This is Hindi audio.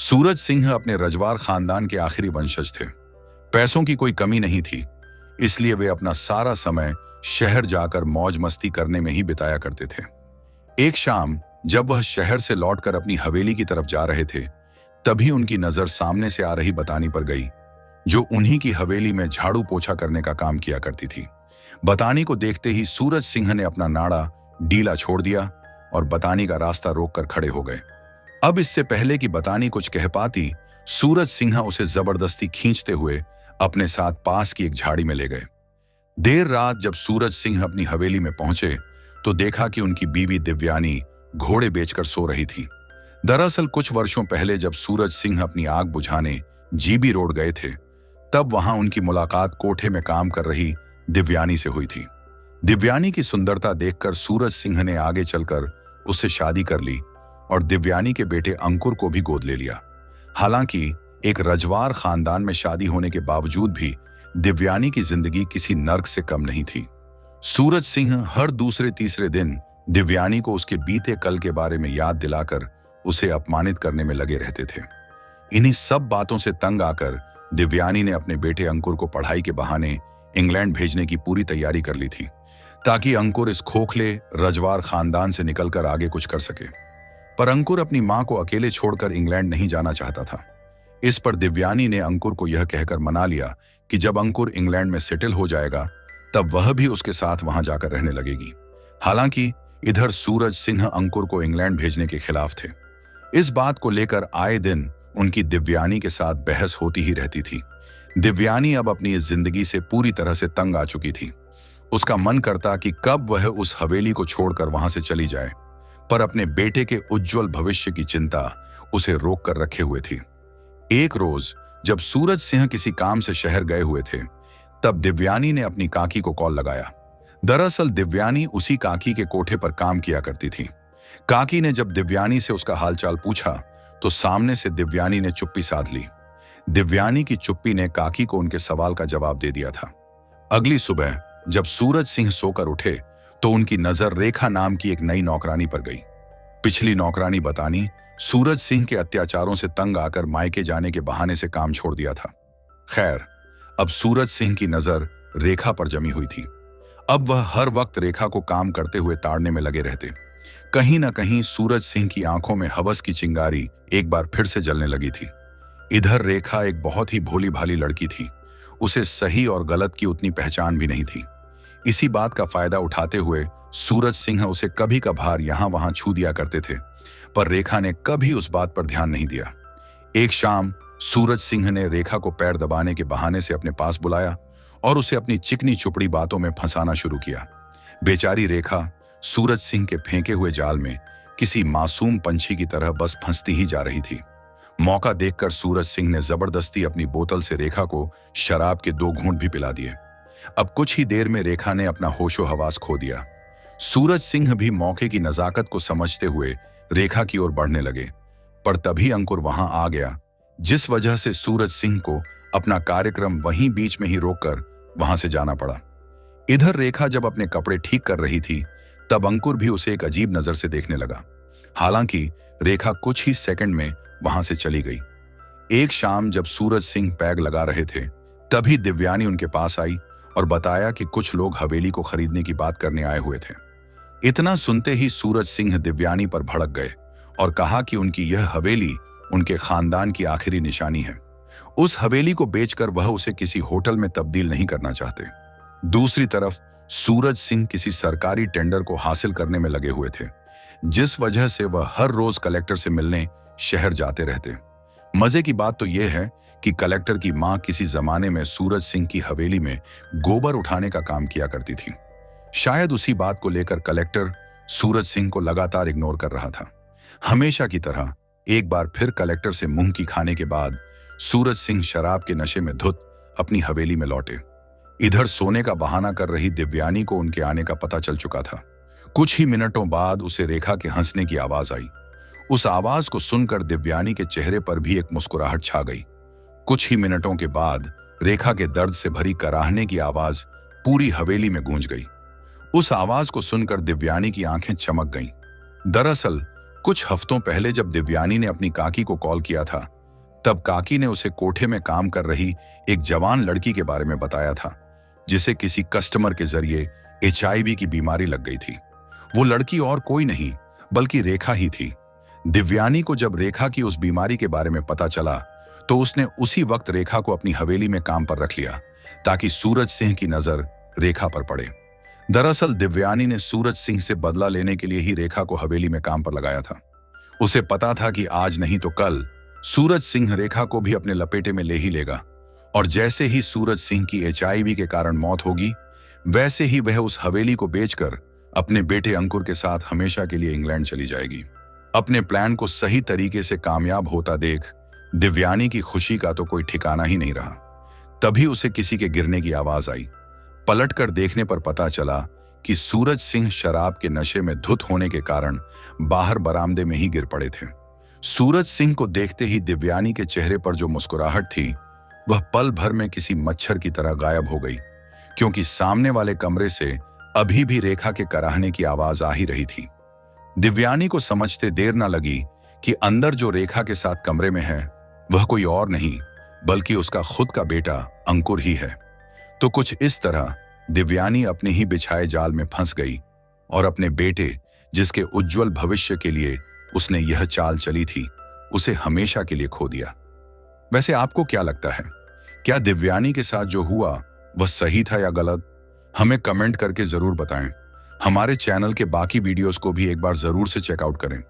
सूरज सिंह अपने रजवार खानदान के आखिरी वंशज थे। पैसों की कोई कमी नहीं थी, इसलिए वे अपना सारा समय शहर जाकर मौज मस्ती करने में ही बिताया करते थे। एक शाम जब वह शहर से लौटकर अपनी हवेली की तरफ जा रहे थे, तभी उनकी नजर सामने से आ रही बतानी पर गई, जो उन्हीं की हवेली में झाड़ू पोछा करने का काम किया करती थी। बतानी को देखते ही सूरज सिंह ने अपना नाड़ा डीला छोड़ दिया और बतानी का रास्ता रोककर खड़े हो गए। अब इससे पहले कि बतानी कुछ कह पाती, सूरज सिंह उसे जबरदस्ती खींचते हुए अपने साथ पास की एक झाड़ी में ले गए। देर रात जब सूरज सिंह अपनी हवेली में पहुंचे तो देखा कि उनकी बीवी दिव्यानी घोड़े बेचकर सो रही थी। दरअसल कुछ वर्षों पहले जब सूरज सिंह अपनी आग बुझाने जीबी रोड गए थे, तब वहां उनकी मुलाकात कोठे में काम कर रही दिव्यानी से हुई थी। दिव्यानी की सुंदरता देखकर सूरज सिंह ने आगे चलकर उससे शादी कर ली और दिव्यानी के बेटे अंकुर को भी गोद ले लिया। हालांकि एक रजवार खानदान में शादी होने के बावजूद भी दिव्यानी की जिंदगी किसी नर्क से कम नहीं थी। सूरज सिंह हर दूसरे तीसरे दिन दिव्यानी को उसके बीते कल के बारे में याद दिलाकर उसे अपमानित करने में लगे रहते थे। इन्हीं सब बातों से तंग आकर दिव्यानी ने अपने बेटे अंकुर को पढ़ाई के बहाने इंग्लैंड भेजने की पूरी तैयारी कर ली थी, ताकि अंकुर इस खोखले रजवार खानदान से निकलकर आगे कुछ कर सके। पर अंकुर अपनी मां को अकेले छोड़कर इंग्लैंड नहीं जाना चाहता था। इस पर दिव्यानी ने अंकुर को यह कहकर मना लिया कि जब अंकुर इंग्लैंड में सेटल हो जाएगा तब वह भी उसके साथ वहां जाकर रहने लगेगी। हालांकि इधर सूरज सिंह अंकुर को इंग्लैंड भेजने के खिलाफ थे। इस बात को लेकर आए दिन उनकी दिव्यानी के साथ बहस होती ही रहती थी। दिव्यानी अब अपनी इस जिंदगी से पूरी तरह से तंग आ चुकी थी। उसका मन करता कि कब वह उस हवेली को छोड़कर वहां से चली जाए, पर अपने बेटे के उज्जवल भविष्य की चिंता उसे रोक कर रखे हुए थी। एक रोज जब सूरज सिंह किसी काम से शहर गए हुए थे, तब दिव्यानी ने अपनी काकी को कॉल लगाया। दरअसल दिव्यानी उसी काकी के कोठे पर काम किया करती थी। काकी ने जब दिव्यानी से उसका हालचाल पूछा तो सामने से दिव्यानी ने चुप्पी साध ली। दिव्यानी की चुप्पी ने काकी को उनके सवाल का जवाब दे दिया था। अगली सुबह जब सूरज सिंह सोकर उठे तो उनकी नजर रेखा नाम की एक नई नौकरानी पर गई। पिछली नौकरानी बतानी सूरज सिंह के अत्याचारों से तंग आकर मायके जाने के बहाने से काम छोड़ दिया था। खैर, अब सूरज सिंह की नजर रेखा पर जमी हुई थी। अब वह हर वक्त रेखा को काम करते हुए ताड़ने में लगे रहते। कहीं ना कहीं सूरज सिंह की आंखों में हवस की चिंगारी एक बार फिर से जलने लगी थी। इधर रेखा एक बहुत ही भोली भाली लड़की थी। उसे सही और गलत की उतनी पहचान भी नहीं थी। इसी बात का फायदा उठाते हुए सूरज सिंह उसे कभी कभार यहां वहां छू दिया करते थे, पर रेखा ने कभी उस बात पर ध्यान नहीं दिया। एक शाम सूरज सिंह ने रेखा को पैर दबाने के बहाने से अपने पास बुलाया और उसे अपनी चिकनी चुपड़ी बातों में फंसाना शुरू किया। बेचारी रेखा सूरज सिंह के फेंके हुए जाल में किसी मासूम पंछी की तरह बस फंसती ही जा रही थी। मौका देखकर सूरज सिंह ने जबरदस्ती अपनी बोतल से रेखा को शराब के 2 घूंट भी पिला दिए। अब कुछ ही देर में रेखा ने अपना होशो हवास खो दिया। सूरज सिंह भी मौके की नजाकत को समझते हुए रेखा की ओर बढ़ने लगे, पर तभी अंकुर वहां आ गया, जिस वजह से सूरज सिंह को अपना कार्यक्रम वहीं बीच में ही रोककर वहां से जाना पड़ा। इधर रेखा जब अपने कपड़े ठीक कर रही थी, तब अंकुर भी उसे एक अजीब नजर से देखने लगा। हालांकि रेखा कुछ ही सेकंड में वहां से चली गई। एक शाम जब सूरज सिंह पैग लगा रहे थे, तभी दिव्यानी उनके पास आई और बताया कि कुछ लोग हवेली को खरीदने की बात करने आए हुए थे। इतना सुनते ही सूरज सिंह दिव्यानी पर भड़क गए और कहा कि उनकी यह हवेली उनके खानदान की आखिरी निशानी है। उस हवेली को बेचकर वह उसे किसी होटल में तब्दील नहीं करना चाहते। दूसरी तरफ सूरज सिंह किसी सरकारी टेंडर को हासिल करने में लगे हुए थे, जिस वजह से वह हर रोज कलेक्टर से मिलने शहर जाते रहते। मजे की बात तो यह है कि कलेक्टर की मां किसी जमाने में सूरज सिंह की हवेली में गोबर उठाने का काम किया करती थी। शायद उसी बात को लेकर कलेक्टर सूरज सिंह को लगातार इग्नोर कर रहा था। हमेशा की तरह एक बार फिर कलेक्टर से मुंह की खाने के बाद सूरज सिंह शराब के नशे में धुत अपनी हवेली में लौटे। इधर सोने का बहाना कर रही दिव्यानी को उनके आने का पता चल चुका था। कुछ ही मिनटों बाद उसे रेखा के हंसने की आवाज आई। उस आवाज को सुनकर दिव्यानी के चेहरे पर भी एक मुस्कुराहट छा गई। कुछ ही मिनटों के बाद रेखा के दर्द से भरी कराहने की आवाज पूरी हवेली में गूंज गई। उस आवाज को सुनकर दिव्यानी की आंखें चमक गईं। दरअसल कुछ हफ्तों पहले जब दिव्यानी ने अपनी काकी को कॉल किया था, तब काकी ने उसे कोठे में काम कर रही एक जवान लड़की के बारे में बताया था, जिसे किसी कस्टमर के जरिए एचआईवी की बीमारी लग गई थी। वो लड़की और कोई नहीं बल्कि रेखा ही थी। दिव्यानी को जब रेखा की उस बीमारी के बारे में पता चला तो उसने उसी वक्त रेखा को अपनी हवेली में काम पर रख लिया ताकि सूरज सिंह की नजर रेखा पर पड़े। दरअसल दिव्यानी ने सूरज सिंह से बदला लेने के लिए ही रेखा को हवेली में काम पर लगाया था। उसे पता था कि आज नहीं तो कल सूरज सिंह रेखा को भी अपने लपेटे में ले ही लेगा, और जैसे ही सूरज सिंह की एचआईवी के कारण मौत होगी, वैसे ही वह उस हवेली को बेचकर अपने बेटे अंकुर के साथ हमेशा के लिए इंग्लैंड चली जाएगी। अपने प्लान को सही तरीके से कामयाब होता देख दिव्यानी की खुशी का तो कोई ठिकाना ही नहीं रहा। तभी उसे किसी के गिरने की आवाज आई। पलटकर देखने पर पता चला कि सूरज सिंह शराब के नशे में धुत होने के कारण बाहर बरामदे में ही गिर पड़े थे। सूरज सिंह को देखते ही दिव्यानी के चेहरे पर जो मुस्कुराहट थी वह पल भर में किसी मच्छर की तरह गायब हो गई, क्योंकि सामने वाले कमरे से अभी भी रेखा के कराहने की आवाज आ ही रही थी। दिव्यानी को समझते देर न लगी कि अंदर जो रेखा के साथ कमरे में है वह कोई और नहीं बल्कि उसका खुद का बेटा अंकुर ही है। तो कुछ इस तरह दिव्यानी अपने ही बिछाए जाल में फंस गई और अपने बेटे, जिसके उज्जवल भविष्य के लिए उसने यह चाल चली थी, उसे हमेशा के लिए खो दिया। वैसे आपको क्या लगता है, क्या दिव्यानी के साथ जो हुआ वह सही था या गलत? हमें कमेंट करके जरूर बताएं। हमारे चैनल के बाकी वीडियोस को भी एक बार जरूर से चेकआउट करें।